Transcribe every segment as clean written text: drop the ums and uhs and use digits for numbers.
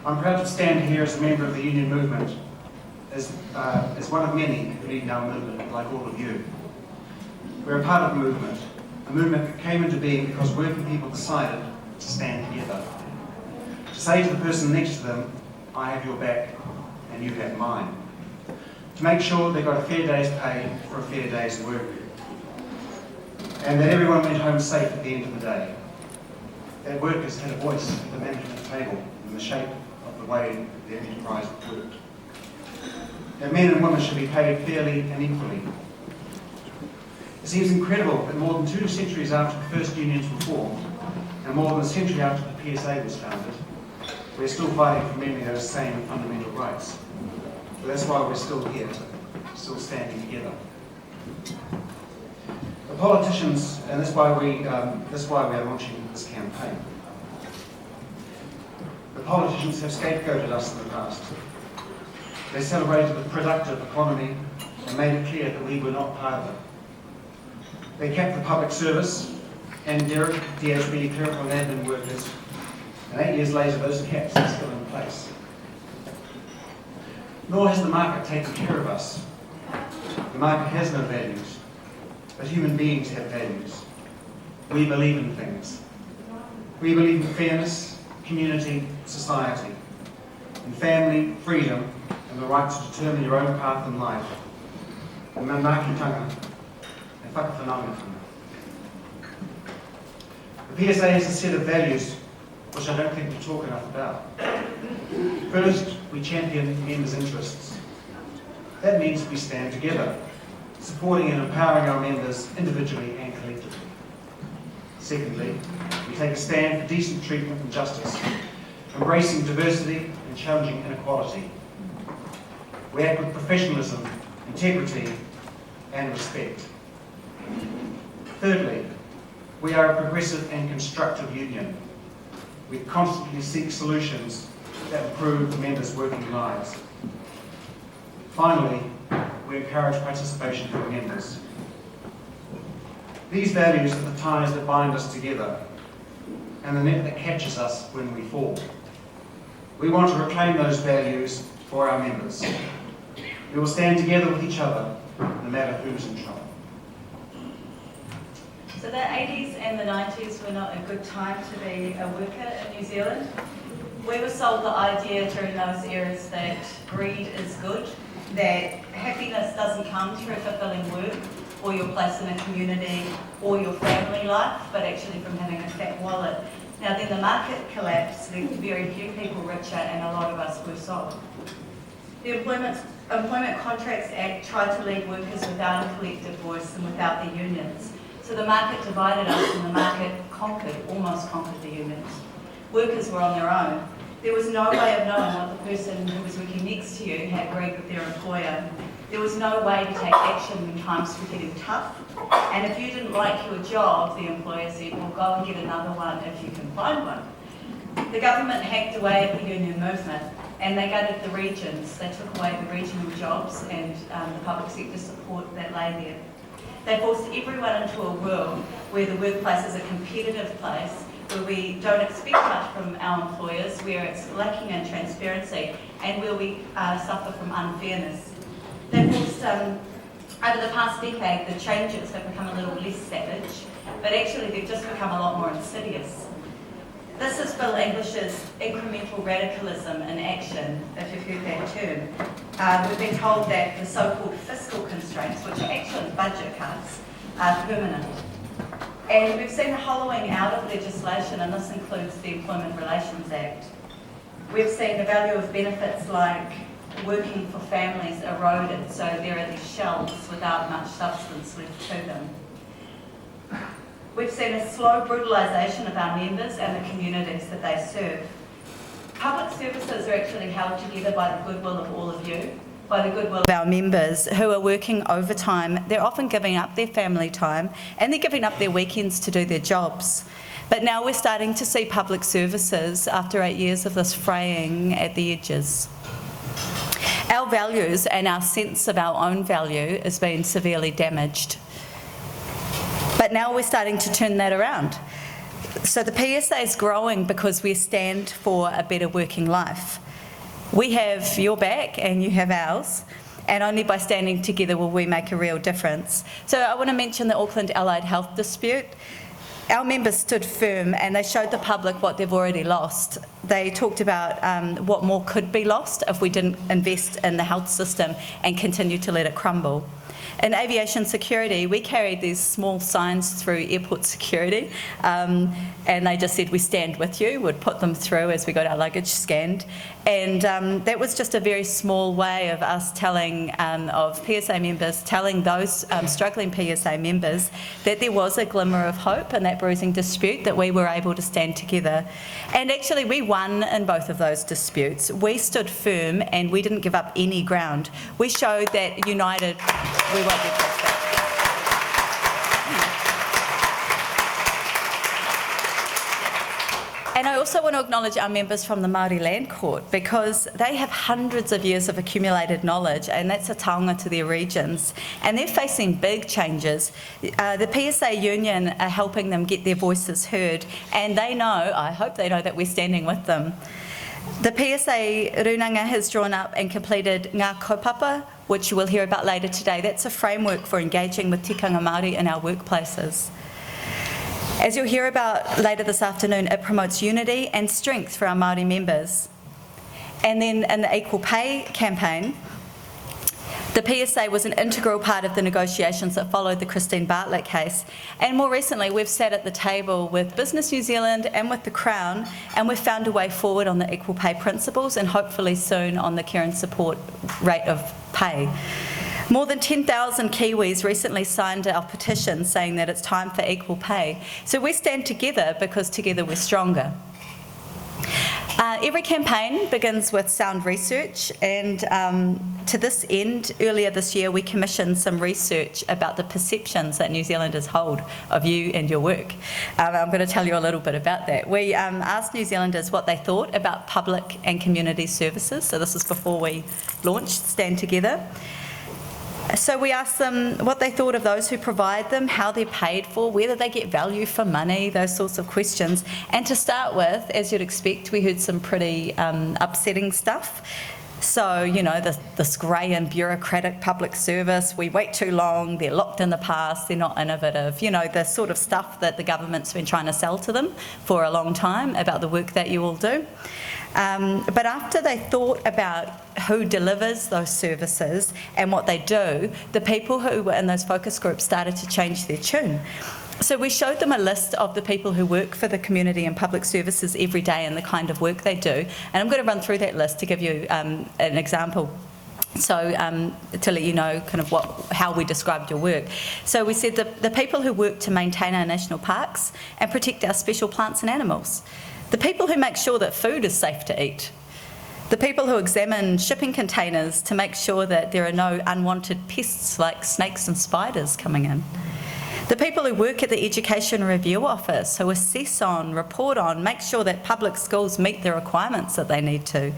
I'm proud to stand here as a member of the union movement, as one of many who lead our movement, like all of you. We're a part of a movement that came into being because working people decided to stand together. To say to the person next to them, I have your back and you have mine. To make sure they got a fair day's pay for a fair day's work. And that everyone went home safe at the end of the day. That workers had a voice at the management table in the shape of the way their enterprise worked. That men and women should be paid fairly and equally. It seems incredible that more than 2 centuries after the first unions were formed, and more than a century after the PSA was founded, we're still fighting for many of those same fundamental rights. But that's why we're still here, still standing together. The politicians, and that's why we are launching this campaign. The politicians have scapegoated us in the past. They celebrated the productive economy and made it clear that we were not part of it. They kept the public service and DHB clerical and admin workers, and 8 years later those caps are still in place. Nor has the market taken care of us. The market has no values, but human beings have values. We believe in things. We believe in fairness, community, society, in family, freedom, and the right to determine your own path in life. And Tikanga, and whakawhanaunga. The PSA is a set of values which I don't think we talk enough about. First, we champion members' interests. That means we stand together, supporting and empowering our members individually and collectively. Secondly, we take a stand for decent treatment and justice, embracing diversity and challenging inequality. We act with professionalism, integrity, and respect. Thirdly, we are a progressive and constructive union. We constantly seek solutions that improve the members' working lives. Finally, we encourage participation from members. These values are the ties that bind us together and the net that catches us when we fall. We want to reclaim those values for our members. We will stand together with each other, no matter who's in trouble. So the 80s and the 90s were not a good time to be a worker in New Zealand. We were sold the idea during those eras that greed is good, that happiness doesn't come through fulfilling work or your place in a community or your family life, but actually from having a fat wallet. Now then the market collapsed, there were very few people richer and a lot of us were sold. The Employment Contracts Act tried to leave workers without a collective voice and without the unions. So the market divided us and the market almost conquered the unions. Workers were on their own. There was no way of knowing what the person who was working next to you had agreed with their employer. There was no way to take action when times were getting tough. And if you didn't like your job, the employer said, well, go and get another one if you can find one. The government hacked away at the union movement and they gutted the regions. They took away the regional jobs and the public sector support that lay there. They forced everyone into a world where the workplace is a competitive place, where we don't expect much from our employers, where it's lacking in transparency, and where we suffer from unfairness. They forced, over the past decade, the changes have become a little less savage, but actually they've just become a lot more insidious. This is Bill English's incremental radicalism in action, if you've heard that term. We've been told that the so-called fiscal constraints, which are actually budget cuts, are permanent. And we've seen a hollowing out of legislation, and this includes the Employment Relations Act. We've seen the value of benefits like working for families eroded, so there are these shelves without much substance left to them. We've seen a slow brutalisation of our members and the communities that they serve. Public services are actually held together by the goodwill of all of you, by the goodwill of our members who are working overtime. They're often giving up their family time and they're giving up their weekends to do their jobs. But now we're starting to see public services, after 8 years of this fraying at the edges. Our values and our sense of our own value is being severely damaged. But now we're starting to turn that around. So the PSA is growing because we stand for a better working life. We have your back and you have ours, and only by standing together will we make a real difference. So I want to mention the Auckland Allied Health dispute. Our members stood firm and they showed the public what they've already lost. They talked about what more could be lost if we didn't invest in the health system and continue to let it crumble. In aviation security, we carried these small signs through airport security, and they just said, "We stand with you." We'd put them through as we got our luggage scanned. And that was just a very small way of us telling, of PSA members, telling those struggling PSA members that there was a glimmer of hope in that bruising dispute, that we were able to stand together. And actually we won in both of those disputes. We stood firm and we didn't give up any ground. We showed that united we won't be pushed back. And I also want to acknowledge our members from the Māori Land Court, because they have hundreds of years of accumulated knowledge, and that's a taonga to their regions. And they're facing big changes. The PSA union are helping them get their voices heard, and they know, I hope they know, that we're standing with them. The PSA Runanga has drawn up and completed Ngā Kaupapa, which you will hear about later today. That's a framework for engaging with tikanga Māori in our workplaces. As you'll hear about later this afternoon, it promotes unity and strength for our Māori members. And then in the Equal Pay campaign, the PSA was an integral part of the negotiations that followed the Christine Bartlett case. And more recently, we've sat at the table with Business New Zealand and with the Crown, and we've found a way forward on the equal pay principles, and hopefully soon on the care and support rate of pay. More than 10,000 Kiwis recently signed our petition saying that it's time for equal pay. So we stand together because together we're stronger. Every campaign begins with sound research, and to this end, earlier this year we commissioned some research about the perceptions that New Zealanders hold of you and your work. I'm going to tell you a little bit about that. We asked New Zealanders what they thought about public and community services, so this is before we launched Stand Together. So we asked them what they thought of those who provide them, how they're paid for, whether they get value for money, those sorts of questions. And to start with, as you'd expect, we heard some pretty upsetting stuff. So, you know, this grey and bureaucratic public service, we wait too long, they're locked in the past, they're not innovative, you know, the sort of stuff that the government's been trying to sell to them for a long time about the work that you all do. But after they thought about who delivers those services and what they do, the people who were in those focus groups started to change their tune. So we showed them a list of the people who work for the community and public services every day and the kind of work they do. And I'm going to run through that list to give you an example. So to let you know kind of how we described your work. So we said the people who work to maintain our national parks and protect our special plants and animals. The people who make sure that food is safe to eat. The people who examine shipping containers to make sure that there are no unwanted pests like snakes and spiders coming in. The people who work at the Education Review Office, who assess on, report on, make sure that public schools meet the requirements that they need to.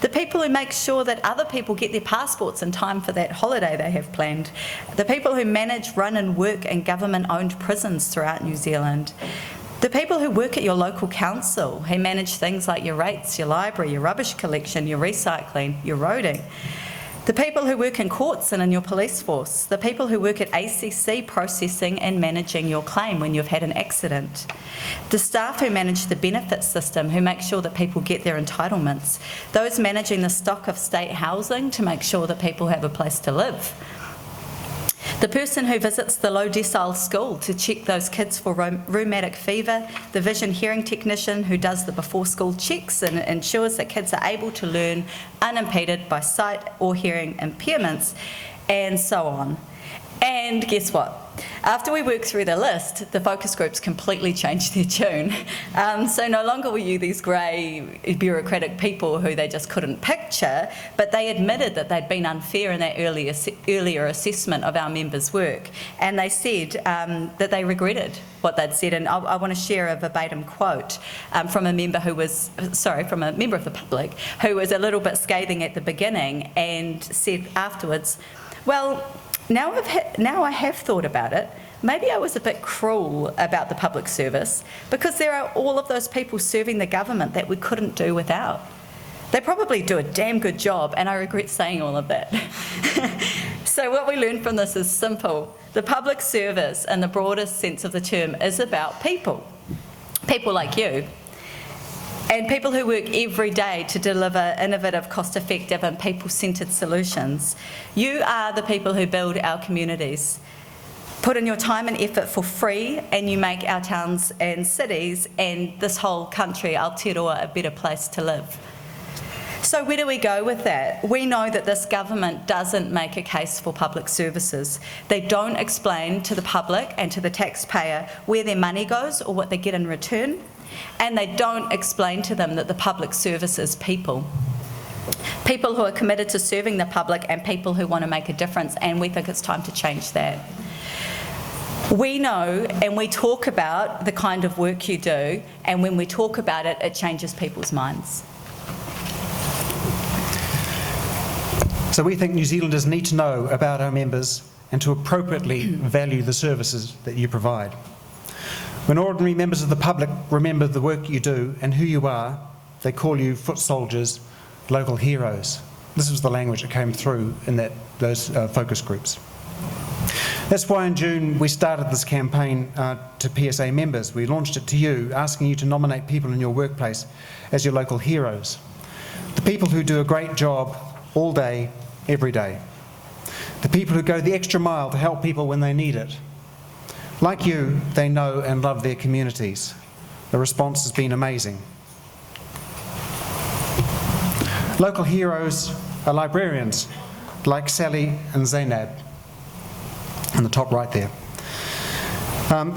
The people who make sure that other people get their passports in time for that holiday they have planned. The people who manage, run and work in government-owned prisons throughout New Zealand. The people who work at your local council, who manage things like your rates, your library, your rubbish collection, your recycling, your roading. The people who work in courts and in your police force. The people who work at ACC processing and managing your claim when you've had an accident. The staff who manage the benefits system, who make sure that people get their entitlements. Those managing the stock of state housing to make sure that people have a place to live. The person who visits the low decile school to check those kids for rheumatic fever, the vision hearing technician who does the before school checks and ensures that kids are able to learn unimpeded by sight or hearing impairments, and so on. And guess what? After we worked through the list, the focus groups completely changed their tune. So no longer were you these grey bureaucratic people who they just couldn't picture, but they admitted that they'd been unfair in that earlier assessment of our members' work. And they said that they regretted what they'd said. And I want to share a verbatim quote from a member of the public who was a little bit scathing at the beginning and said afterwards, "Well, now I have thought about it. maybe I was a bit cruel about the public service, because there are all of those people serving the government that we couldn't do without. They probably do a damn good job, and I regret saying all of that. So what we learned from this is simple. The public service, in the broadest sense of the term, is about people. People like you. And people who work every day to deliver innovative, cost-effective and people-centred solutions. You are the people who build our communities. Put in your time and effort for free, and you make our towns and cities and this whole country, Aotearoa, a better place to live. So where do we go with that? We know that this government doesn't make a case for public services. They don't explain to the public and to the taxpayer where their money goes or what they get in return. And they don't explain to them that the public service is people. People who are committed to serving the public and people who want to make a difference, and we think it's time to change that. We know and we talk about the kind of work you do, and when we talk about it, it changes people's minds. So we think New Zealanders need to know about our members and to appropriately value the services that you provide. When ordinary members of the public remember the work you do and who you are, they call you foot soldiers, local heroes. This was the language that came through in those focus groups. That's why in June we started this campaign to PSA members. We launched it to you, asking you to nominate people in your workplace as your local heroes. The people who do a great job all day, every day. The people who go the extra mile to help people when they need it. Like you, they know and love their communities. The response has been amazing. Local heroes are librarians, like Sally and Zainab, in the top right there.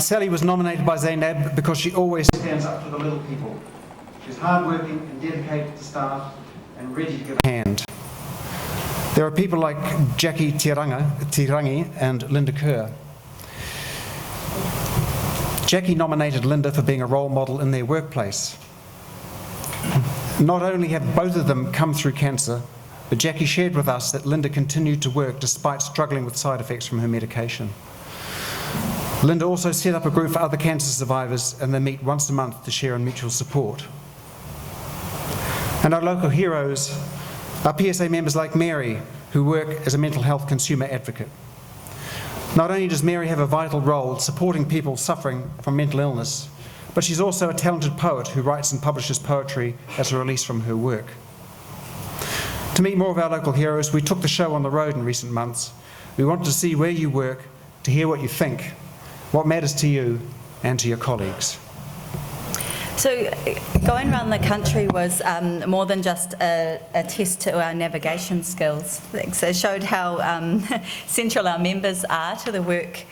Sally was nominated by Zainab because she always stands up for the little people. She's hardworking and dedicated to staff and ready to give a hand. There are people like Jackie Tirangi and Linda Kerr. Jackie nominated Linda for being a role model in their workplace. Not only have both of them come through cancer, but Jackie shared with us that Linda continued to work despite struggling with side effects from her medication. Linda also set up a group for other cancer survivors, and they meet once a month to share in mutual support. And our local heroes are PSA members like Mary, who work as a mental health consumer advocate. Not only does Mary have a vital role supporting people suffering from mental illness, but she's also a talented poet who writes and publishes poetry as a release from her work. To meet more of our local heroes, we took the show on the road in recent months. We wanted to see where you work, to hear what you think, what matters to you and to your colleagues. So going around the country was more than just a test to our navigation skills. It showed how central our members are to the work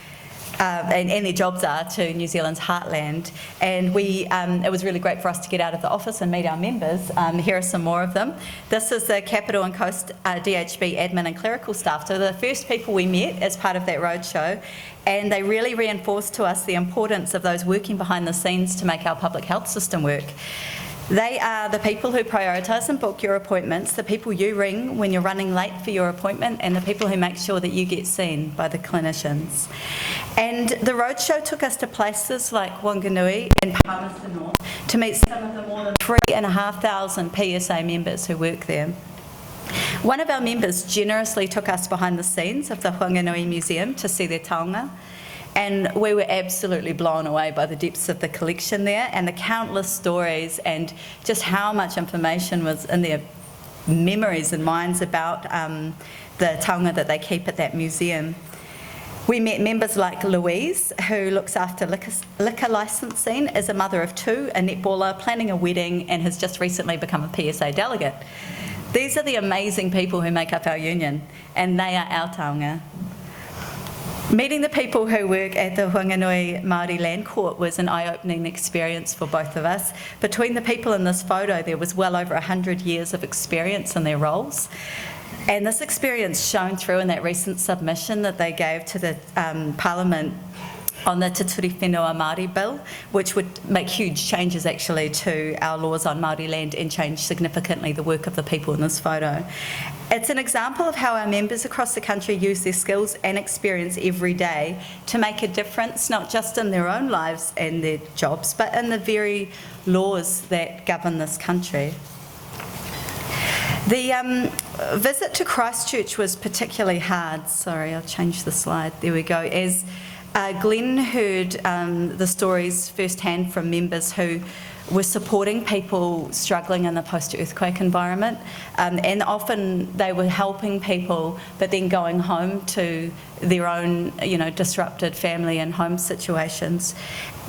and their jobs are to New Zealand's heartland. And it was really great for us to get out of the office and meet our members. Here are some more of them. This is the Capital and Coast DHB admin and clerical staff. So the first people we met as part of that roadshow, and they really reinforced to us the importance of those working behind the scenes to make our public health system work. They are the people who prioritise and book your appointments, the people you ring when you're running late for your appointment, and the people who make sure that you get seen by the clinicians. And the roadshow took us to places like Wanganui and Palmerston North to meet some of the more than 3,500 PSA members who work there. One of our members generously took us behind the scenes of the Wanganui Museum to see their taonga, and we were absolutely blown away by the depths of the collection there and the countless stories and just how much information was in their memories and minds about the taonga that they keep at that museum. We met members like Louise, who looks after liquor licensing, is a mother of two, a netballer, planning a wedding, and has just recently become a PSA delegate. These are the amazing people who make up our union, and they are our taonga. Meeting the people who work at the Wanganui Māori Land Court was an eye-opening experience for both of us. Between the people in this photo, there was well over 100 years of experience in their roles. And this experience shone through in that recent submission that they gave to the Parliament on the Te Ture Whenua Māori Bill, which would make huge changes actually to our laws on Māori land and change significantly the work of the people in this photo. It's an example of how our members across the country use their skills and experience every day to make a difference, not just in their own lives and their jobs, but in the very laws that govern this country. The visit to Christchurch was particularly hard. Sorry, I'll change the slide. There we go. As Glenn heard the stories firsthand from members who were supporting people struggling in the post-earthquake environment, and often they were helping people, but then going home to their own, disrupted family and home situations.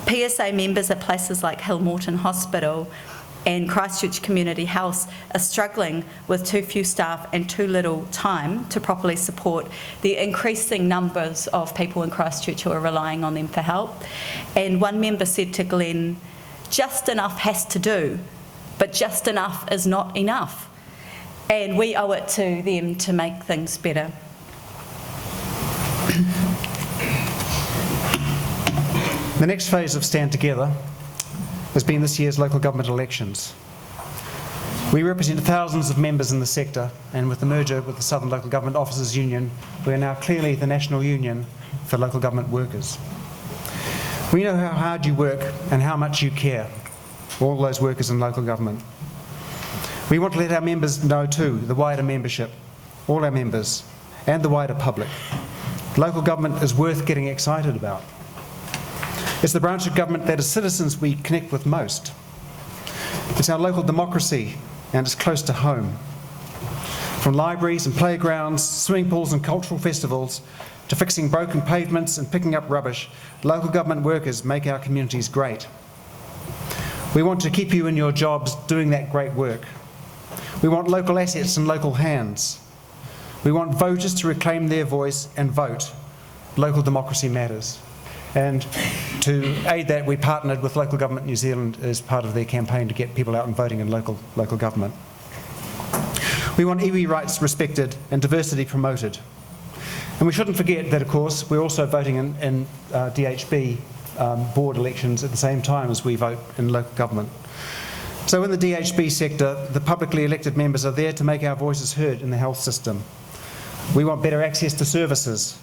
PSA members at places like Hill Morton Hospital and Christchurch Community House are struggling with too few staff and too little time to properly support the increasing numbers of people in Christchurch who are relying on them for help. And one member said to Glenn, "Just enough has to do, but just enough is not enough." And we owe it to them to make things better. The next phase of Stand Together has been this year's local government elections. We represent thousands of members in the sector, and with the merger with the Southern Local Government Officers Union, we are now clearly the national union for local government workers. We know how hard you work and how much you care, all those workers in local government. We want to let our members know too, the wider membership, all our members, and the wider public. Local government is worth getting excited about. It's the branch of government that as citizens we connect with most. It's our local democracy, and it's close to home. From libraries and playgrounds, swimming pools and cultural festivals, to fixing broken pavements and picking up rubbish, local government workers make our communities great. We want to keep you in your jobs doing that great work. We want local assets in local hands. We want voters to reclaim their voice and vote. Local democracy matters. And to aid that, we partnered with Local Government New Zealand as part of their campaign to get people out and voting in local government. We want iwi rights respected and diversity promoted. And we shouldn't forget that, of course, we're also voting in DHB board elections at the same time as we vote in local government. So in the DHB sector, the publicly elected members are there to make our voices heard in the health system. We want better access to services,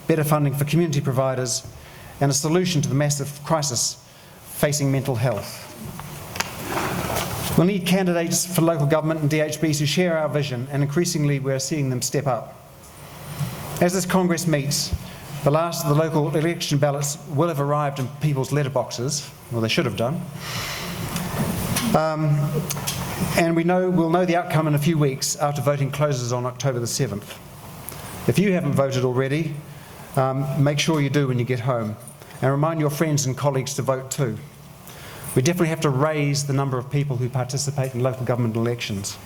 better funding for community providers, and a solution to the massive crisis facing mental health. We'll need candidates for local government and DHBs who share our vision, and increasingly we're seeing them step up. As this Congress meets, the last of the local election ballots will have arrived in people's letterboxes, or they should have done. And we'll know the outcome in a few weeks after voting closes on October the 7th. If you haven't voted already, make sure you do when you get home, and remind your friends and colleagues to vote too. We definitely have to raise the number of people who participate in local government elections.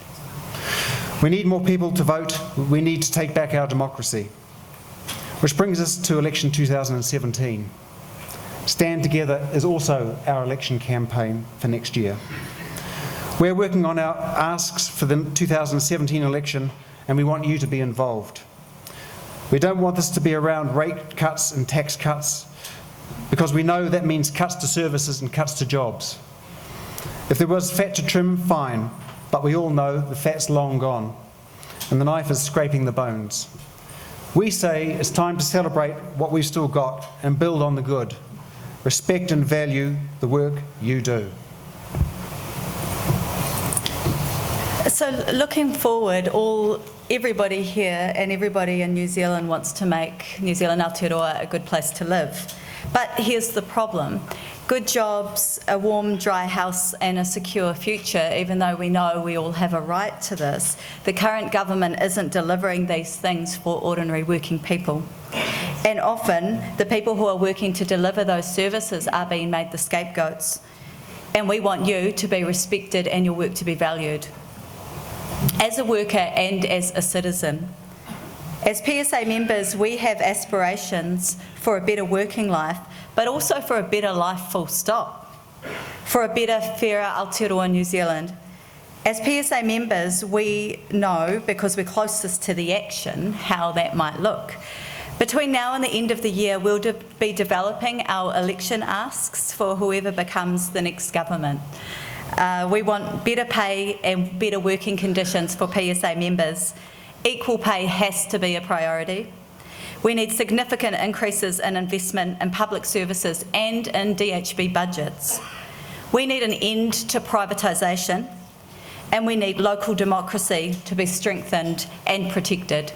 We need more people to vote. We need to take back our democracy. Which brings us to election 2017. Stand Together is also our election campaign for next year. We're working on our asks for the 2017 election, and we want you to be involved. We don't want this to be around rate cuts and tax cuts, because we know that means cuts to services and cuts to jobs. If there was fat to trim, fine, but we all know the fat's long gone, and the knife is scraping the bones. We say it's time to celebrate what we've still got and build on the good. Respect and value the work you do. So looking forward, everybody here and everybody in New Zealand wants to make New Zealand Aotearoa a good place to live. But here's the problem. Good jobs, a warm, dry house and a secure future, even though we know we all have a right to this, the current government isn't delivering these things for ordinary working people. And often, the people who are working to deliver those services are being made the scapegoats. And we want you to be respected and your work to be valued. As a worker and as a citizen. As PSA members, we have aspirations for a better working life, but also for a better life full stop, for a better, fairer Aotearoa New Zealand. As PSA members, we know, because we're closest to the action, how that might look. Between now and the end of the year, we'll be developing our election asks for whoever becomes the next government. We want better pay and better working conditions for PSA members. Equal pay has to be a priority. We need significant increases in investment in public services and in DHB budgets. We need an end to privatisation, and we need local democracy to be strengthened and protected.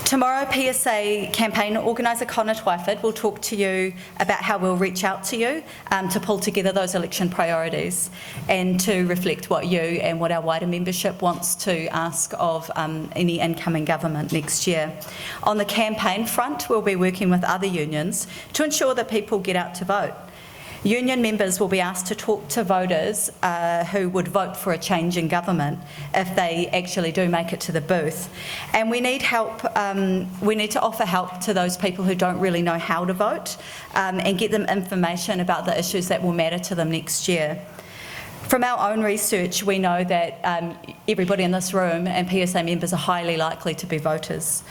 Tomorrow, PSA campaign organiser Connor Twyford will talk to you about how we'll reach out to you to pull together those election priorities and to reflect what you and what our wider membership wants to ask of any incoming government next year. On the campaign front, we'll be working with other unions to ensure that people get out to vote. Union members will be asked to talk to voters who would vote for a change in government if they actually do make it to the booth. And we need help, we need to offer help to those people who don't really know how to vote and get them information about the issues that will matter to them next year. From our own research, we know that everybody in this room and PSA members are highly likely to be voters.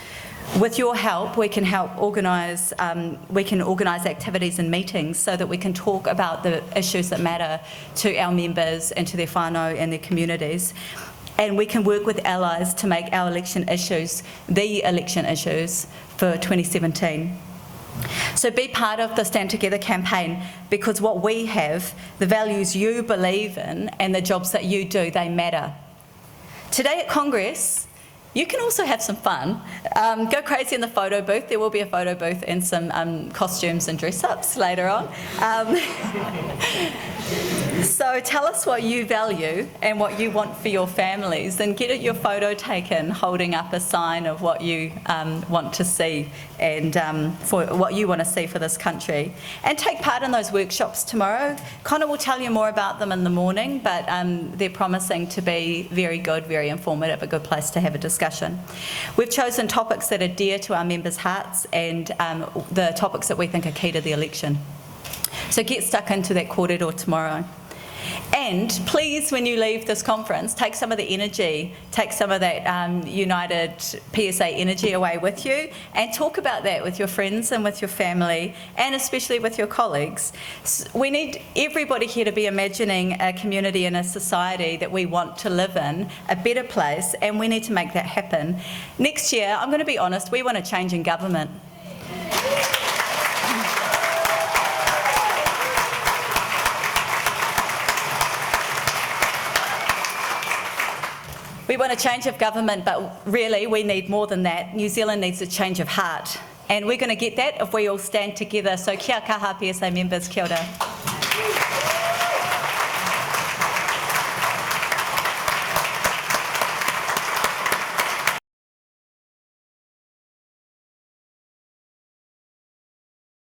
With your help, we can organise activities and meetings so that we can talk about the issues that matter to our members and to their whānau and their communities. And we can work with allies to make our election issues the election issues for 2017. So be part of the Stand Together campaign, because what we have, the values you believe in and the jobs that you do, they matter. Today at Congress, you can also have some fun. Go crazy in the photo booth. There will be a photo booth and some costumes and dress-ups later on. So tell us what you value and what you want for your families, and get your photo taken holding up a sign of what you want to see and for what you want to see for this country. And take part in those workshops tomorrow. Connor will tell you more about them in the morning, but they're promising to be very good, very informative, a good place to have a discussion. We've chosen topics that are dear to our members' hearts and the topics that we think are key to the election. So get stuck into that kōrero tomorrow. And please, when you leave this conference, take some of the energy, take some of that united PSA energy away with you, and talk about that with your friends and with your family, and especially with your colleagues. We need everybody here to be imagining a community and a society that we want to live in, a better place, and we need to make that happen. Next year, I'm going to be honest, we want a change in government. We want a change of government, but really we need more than that. New Zealand needs a change of heart. And we're going to get that if we all stand together. So kia kaha PSA members, kia ora.